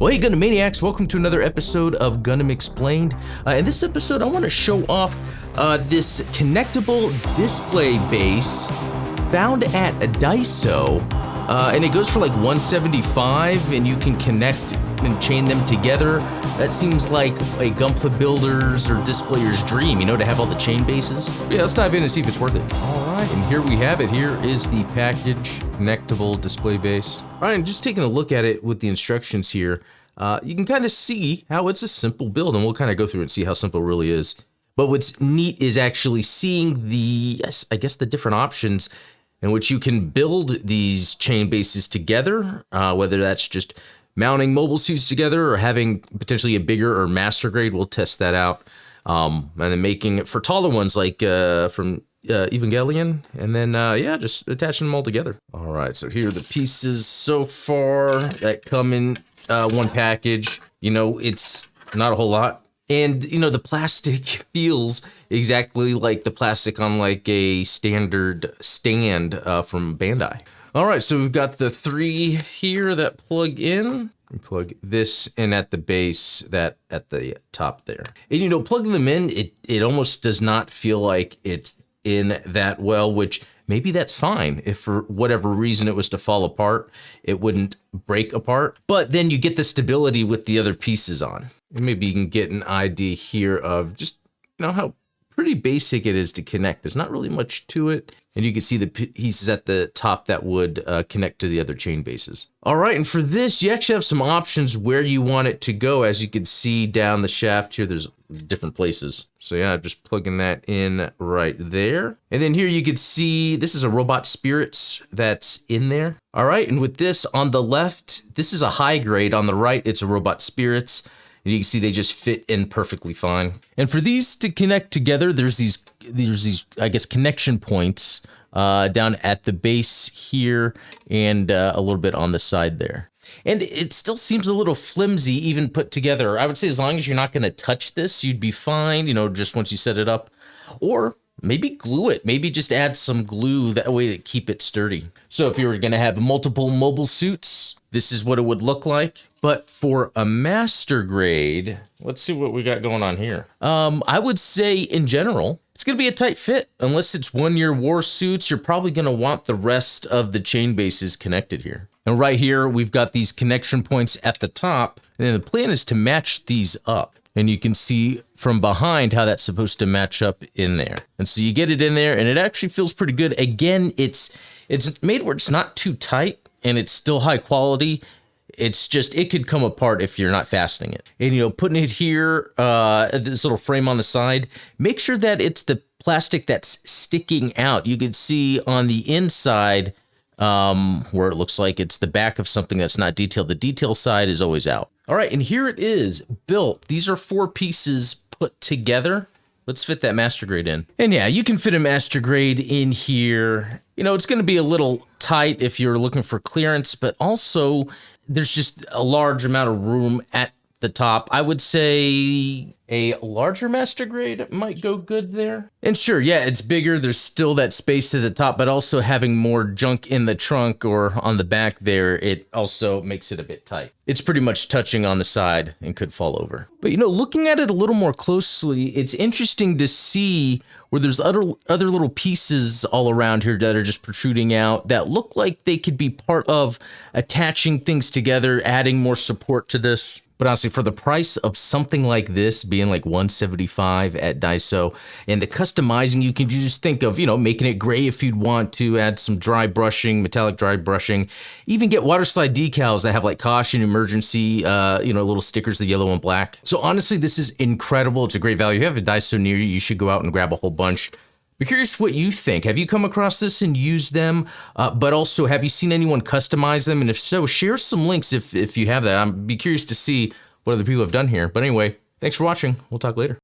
Well, hey Gundam Maniacs, welcome to another episode of Gundam Explained. In this episode, I want to show off this connectable display base found at a Daiso, and it goes for like $175, and you can connect and chain them together. That seems like a Gunpla builder's or displayer's dream, you know, to have all the chain bases. Yeah, let's dive in and see if it's worth it. All right, and here we have it. Here is the package connectable display base. All right, and just taking a look at it with the instructions here, you can kind of see how it's a simple build, and we'll kind of go through and see how simple it really is. But what's neat is actually seeing the, I guess the different options in which you can build these chain bases together, whether that's just mounting mobile suits together or having potentially a bigger or master grade. We'll test that out. And then making it for taller ones like from Evangelion, and then yeah, just attaching them all together. All right, so here are the pieces so far that come in one package. You know, it's not a whole lot. And, you know, the plastic feels exactly like the plastic on like a standard stand from Bandai. All right, so we've got the three here that plug in. We plug this in at the base, that at the top there. And, you know, plugging them in, it almost does not feel like it's in that well, which maybe that's fine. If for whatever reason it was to fall apart, it wouldn't break apart. But then you get the stability with the other pieces on. And maybe you can get an idea here of just, you know, how pretty basic it is to connect. There's not really much to it. And you can see the pieces at the top that would connect to the other chain bases. All right, and for this, you actually have some options where you want it to go. As you can see down the shaft here, there's different places. So yeah, I'm just plugging that in right there. And then here you can see, this is a Robot Spirits that's in there. All right, and with this on the left, this is a high grade. On the right, it's a Robot Spirits. And you can see they just fit in perfectly fine. And for these to connect together, there's these I guess connection points down at the base here and a little bit on the side there. And it still seems a little flimsy even put together. I would say as long as you're not going to touch this, you'd be fine, you know, just once you set it up. Or maybe glue it. Maybe just add some glue that way to keep it sturdy. So if you were going to have multiple mobile suits, this is what it would look like. But for a master grade, let's see what we got going on here. I would say in general, it's going to be a tight fit. Unless it's one-year war suits, you're probably going to want the rest of the chain bases connected here. And right here, we've got these connection points at the top. And then the plan is to match these up. And you can see from behind how that's supposed to match up in there. And so you get it in there, and it actually feels pretty good. Again, it's made where it's not too tight, and it's still high quality. It's just, it could come apart if you're not fastening it. And, you know, putting it here, this little frame on the side, make sure that it's the plastic that's sticking out. You can see on the inside where it looks like it's the back of something that's not detailed. The detail side is always out. All right, and here it is built. These are 4 pieces put together. Let's fit that master grade in. And yeah, you can fit a master grade in here. You know, it's going to be a little tight if you're looking for clearance, but also there's just a large amount of room at the top. I would say a larger master grade might go good there. And sure, yeah, it's bigger. There's still that space to the top, but also having more junk in the trunk or on the back there, it also makes it a bit tight. It's pretty much touching on the side and could fall over. But, you know, looking at it a little more closely, it's interesting to see where there's other little pieces all around here that are just protruding out that look like they could be part of attaching things together, adding more support to this. But honestly, for the price of something like this being like $175 at Daiso, and the customizing, you can just think of, you know, making it gray if you'd want to, add some dry brushing, metallic dry brushing, even get water slide decals that have like caution, emergency, you know, little stickers, the yellow and black. So honestly, this is incredible. It's a great value. If you have a Daiso near you, you should go out and grab a whole bunch. Be curious what you think. Have you come across this and used them? But also, have you seen anyone customize them? And if so, share some links if you have that. I'd be curious to see what other people have done here. But anyway, thanks for watching. We'll talk later.